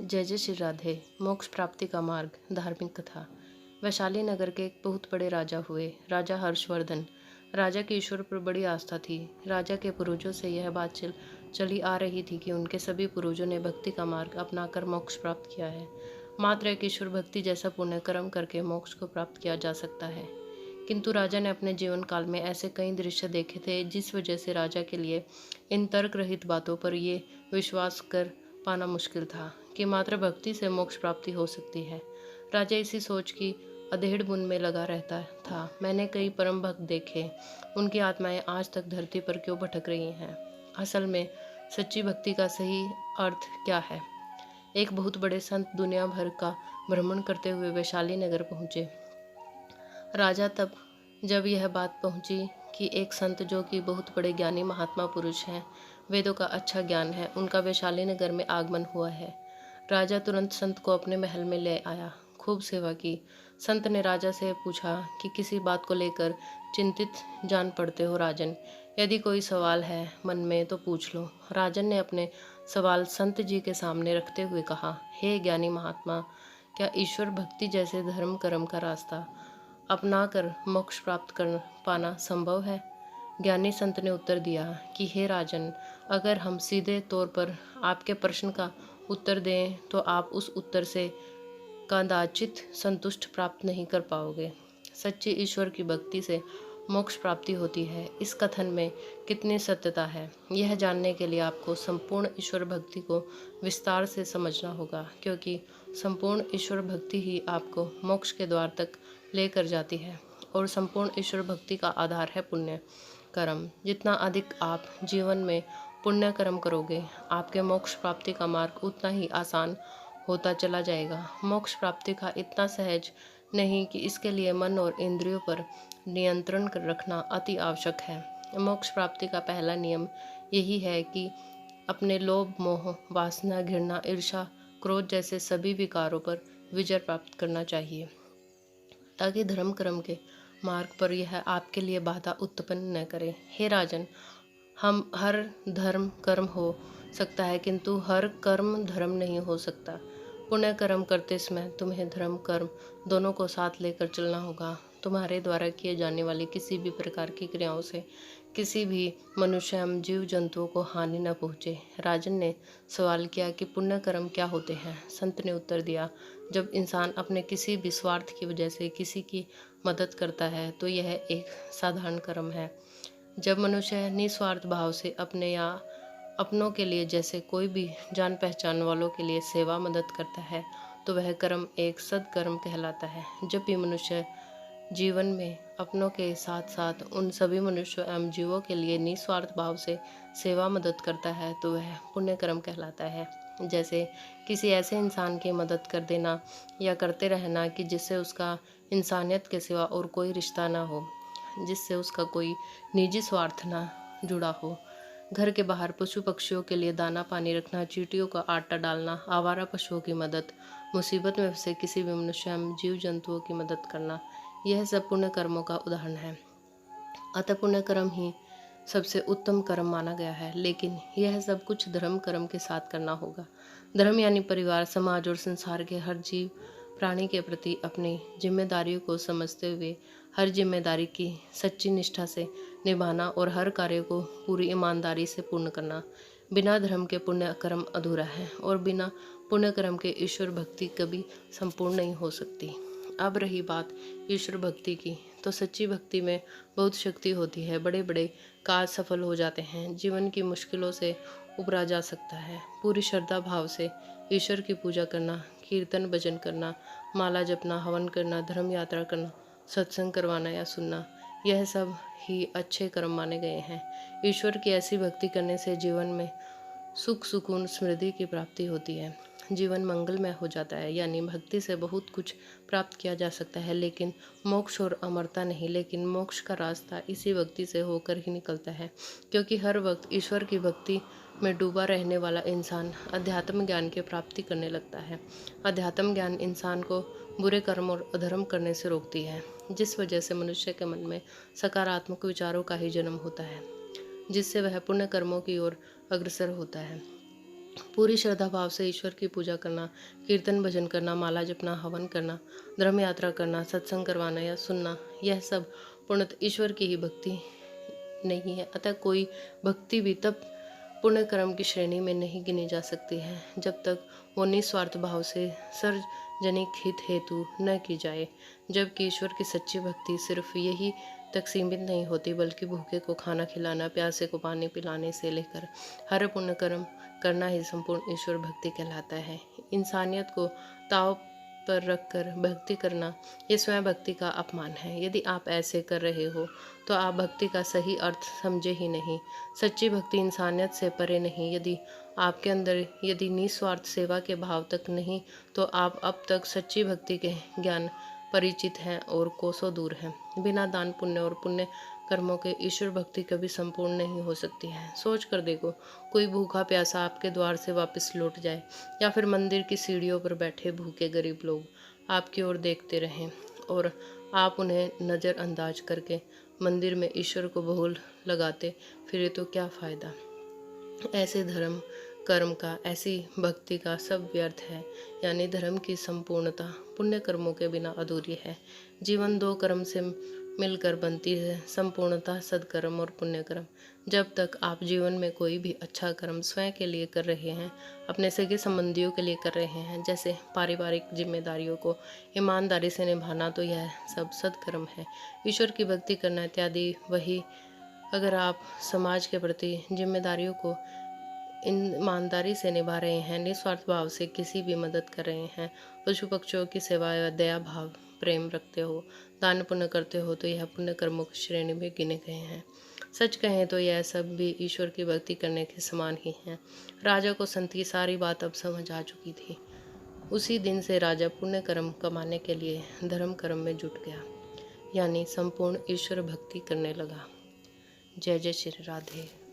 जय जय श्री राधे। मोक्ष प्राप्ति का मार्ग। धार्मिक कथा। वैशाली नगर के एक बहुत बड़े राजा हुए, राजा हर्षवर्धन। राजा की ईश्वर पर बड़ी आस्था थी। राजा के पूर्वजों से यह बात चली आ रही थी कि उनके सभी पूर्वजों ने भक्ति का मार्ग अपनाकर मोक्ष प्राप्त किया है। मात्र एक ईश्वर भक्ति जैसा पुण्य कर्म करके मोक्ष को प्राप्त किया जा सकता है। किंतु राजा ने अपने जीवन काल में ऐसे कई दृश्य देखे थे जिस वजह से राजा के लिए इन तर्क रहित बातों पर ये विश्वास कर पाना मुश्किल था कि मात्र भक्ति से मोक्ष प्राप्ति हो सकती है। राजा इसी सोच की अधेड़ बुन में लगा रहता था। मैंने कई परम भक्त देखे, उनकी आत्माएं आज तक धरती पर क्यों भटक रही हैं? असल में सच्ची भक्ति का सही अर्थ क्या है? एक बहुत बड़े संत दुनिया भर का भ्रमण करते हुए वैशाली नगर पहुंचे। राजा तब जब यह बात पहुंची कि एक संत जो कि बहुत बड़े ज्ञानी महात्मा पुरुष हैं, वेदों का अच्छा ज्ञान है, उनका वैशाली नगर में आगमन हुआ है। राजा तुरंत संत को अपने महल में ले आया, खूब सेवा की। संत ने राजा से पूछा कि किसी बात को लेकर चिंतित जान पड़ते हो राजन? यदि कोई सवाल है मन में तो पूछ लो। राजन ने अपने सवाल संत जी के सामने रखते हुए कहा, हे ज्ञानी महात्मा, क्या ईश्वर भक्ति जैसे धर्म कर्म का रास्ता अपना कर मोक्ष प्राप्त कर पाना संभव है? ज्ञानी संत ने उत्तर दिया कि हे राजन, अगर हम सीधे तौर पर आपके प्रश्न का उत्तर दें तो आप उस उत्तर से कदाचित संतुष्ट प्राप्त नहीं कर पाओगे। सच्ची ईश्वर की भक्ति से मोक्ष प्राप्ति होती है। इस कथन में कितनी सत्यता है, यह जानने के लिए आपको संपूर्ण ईश्वर भक्ति को विस्तार से समझना होगा, क्योंकि संपूर्ण ईश्वर भक्ति ही आपको मोक्ष के द्वार तक लेकर जाती है। और संपूर्ण ईश्वर भक्ति का आधार है पुण्य कर्म। जितना अधिक आप जीवन में पुण्य कर्म करोगे, आपके मोक्ष प्राप्ति का मार्ग उतना ही आसान होता चला जाएगा। मोक्ष प्राप्ति का इतना सहज नहीं कि इसके लिए मन और इंद्रियों पर नियंत्रण रखना अति आवश्यक है। मोक्ष प्राप्ति का पहला नियम यही है कि अपने लोभ, मोह, वासना, घृणा, ईर्ष्या, क्रोध जैसे सभी विकारों पर विजय प्राप्त करना चाहिए, ताकि धर्म कर्म के मार्ग पर यह आपके लिए बाधा उत्पन्न न करे। हे राजन, हम हर धर्म कर्म हो सकता है, किंतु हर कर्म धर्म नहीं हो सकता। पुण्य कर्म करते समय तुम्हें धर्म कर्म दोनों को साथ लेकर चलना होगा। तुम्हारे द्वारा किए जाने वाली किसी भी प्रकार की क्रियाओं से किसी भी मनुष्य एवं जीव जंतुओं को हानि न पहुँचे। राजन ने सवाल किया कि पुण्य कर्म क्या होते हैं? संत ने उत्तर दिया, जब इंसान अपने किसी भी स्वार्थ की वजह से किसी की मदद करता है तो यह एक साधारण कर्म है। जब मनुष्य निस्वार्थ भाव से अपने या अपनों के लिए, जैसे कोई भी जान पहचान वालों के लिए सेवा मदद करता है, तो वह कर्म एक सद्कर्म कहलाता है। जब भी मनुष्य जीवन में अपनों के साथ साथ उन सभी मनुष्यों एवं जीवों के लिए निस्वार्थ भाव से सेवा मदद करता है तो वह पुण्य कर्म कहलाता है। जैसे किसी ऐसे इंसान की मदद कर देना या करते रहना कि जिससे उसका इंसानियत के सिवा और कोई रिश्ता ना हो, जिससे उसका कोई निजी स्वार्थ ना जुड़ा हो। घर के बाहर पशु पक्षियों के लिए दाना पानी रखना, चींटियों का आटा डालना, आवारा पशुओं की मदद, मुसीबत में फंसे किसी भी मनुष्य एवं जीव जंतुओं की मदद करना, यह सब पुण्य कर्मों का उदाहरण है। अतः पुण्य कर्म ही सबसे उत्तम कर्म माना गया है, लेकिन यह सब कुछ धर्म कर्म के साथ करना होगा। धर्म यानी परिवार, समाज और संसार के हर जीव प्राणी के प्रति अपनी जिम्मेदारियों को समझते हुए हर जिम्मेदारी की सच्ची निष्ठा से निभाना और हर कार्य को पूरी ईमानदारी से पूर्ण करना। बिना धर्म के पुण्य कर्म अधूरा है और बिना पुण्य कर्म के ईश्वर भक्ति कभी संपूर्ण नहीं हो सकती। अब रही बात ईश्वर भक्ति की, तो सच्ची भक्ति में बहुत शक्ति होती है। बड़े बड़े कार्य सफल हो जाते हैं, जीवन की मुश्किलों से उबरा जा सकता है। पूरी श्रद्धा भाव से ईश्वर की पूजा करना, कीर्तन भजन करना, माला जपना, हवन करना, धर्म यात्रा करना, सत्संग करवाना या सुनना, यह सब ही अच्छे कर्म माने गए हैं। ईश्वर की ऐसी भक्ति करने से जीवन में सुख, सुकून, समृद्धि की प्राप्ति होती है। जीवन मंगलमय हो जाता है। यानी भक्ति से बहुत कुछ प्राप्त किया जा सकता है, लेकिन मोक्ष और अमरता नहीं। लेकिन मोक्ष का रास्ता इसी भक्ति से होकर ही निकलता है, क्योंकि हर वक्त ईश्वर की भक्ति में डूबा रहने वाला इंसान अध्यात्म ज्ञान की प्राप्ति करने लगता है। अध्यात्म ज्ञान इंसान को बुरे कर्म और अधर्म करने से रोकती है, जिस वजह से मनुष्य के मन में सकारात्मक विचारों का ही जन्म होता है, जिससे वह पुण्य कर्मों की ओर अग्रसर होता है। पूरी श्रद्धा भाव से ईश्वर की पूजा करना, कीर्तन भजन करना, माला जपना, हवन करना, धर्म यात्रा करना, सत्संग करवाना या सुनना, यह सब पूर्णतः ईश्वर की ही भक्ति नहीं है। अतः कोई भक्ति भी तब पुण्य कर्म की श्रेणी में नहीं गिनी जा सकती है जब तक वो निस्वार्थ भाव से सार्वजनिक हित हेतु न की जाए। जबकि ईश्वर की सच्ची भक्ति सिर्फ यही तक सीमित नहीं होती, बल्कि भूखे को खाना खिलाना, प्यासे को पानी पिलाने से लेकर हर पुण्य कर्म करना ही संपूर्ण ईश्वर भक्ति कहलाता है। इंसानियत को ताव पर रखकर भक्ति करना ये स्वयं भक्ति का अपमान है। यदि आप ऐसे कर रहे हो तो आप भक्ति का सही अर्थ समझे ही नहीं। सच्ची भक्ति इंसानियत से परे नहीं। यदि आपके अंदर यदि निस्वार्थ सेवा के भाव तक नहीं, तो आप अब तक सच्ची भक्ति के ज्ञान परिचित हैं और कोसों दूर हैं। बिना दान पुण्य और पुण्य कर्मों के ईश्वर भक्ति कभी संपूर्ण नहीं हो सकती है। सोच कर देखो, कोई भूखा प्यासा आपके द्वार से वापस लौट जाए, या फिर मंदिर की सीढ़ियों पर बैठे भूखे गरीब लोग आपकी ओर देखते रहें और आप उन्हें नज़रअंदाज करके मंदिर में ईश्वर को भोग लगाते फिरे तो क्या फ़ायदा। ऐसे धर्म कर्म का, ऐसी भक्ति का सब व्यर्थ है। यानी धर्म की संपूर्णता पुण्य कर्मों के बिना अधूरी है। जीवन दो कर्म से मिलकर बनती है, संपूर्णता सद्कर्म और पुण्य कर्म। जब तक आप जीवन में कोई भी अच्छा कर्म स्वयं के लिए कर रहे हैं, अपने सगे संबंधियों के लिए कर रहे हैं, जैसे पारिवारिक जिम्मेदारियों को ईमानदारी से निभाना, तो यह सब सद्कर्म है। ईश्वर की भक्ति करना इत्यादि वही। अगर आप समाज के प्रति जिम्मेदारियों को ईमानदारी से निभा रहे हैं, निस्वार्थ भाव से किसी भी मदद कर रहे हैं, पशु पक्षियों की सेवा या दया भाव प्रेम रखते हो, दान पुण्य करते हो, तो यह पुण्य कर्मों की श्रेणी में गिने गए हैं। सच कहें तो यह सब भी ईश्वर की भक्ति करने के समान ही हैं। राजा को संत की सारी बात अब समझ आ चुकी थी। उसी दिन से राजा पुण्य कर्म कमाने के लिए धर्म कर्म में जुट गया, यानी संपूर्ण ईश्वर भक्ति करने लगा। जय जय श्री राधे।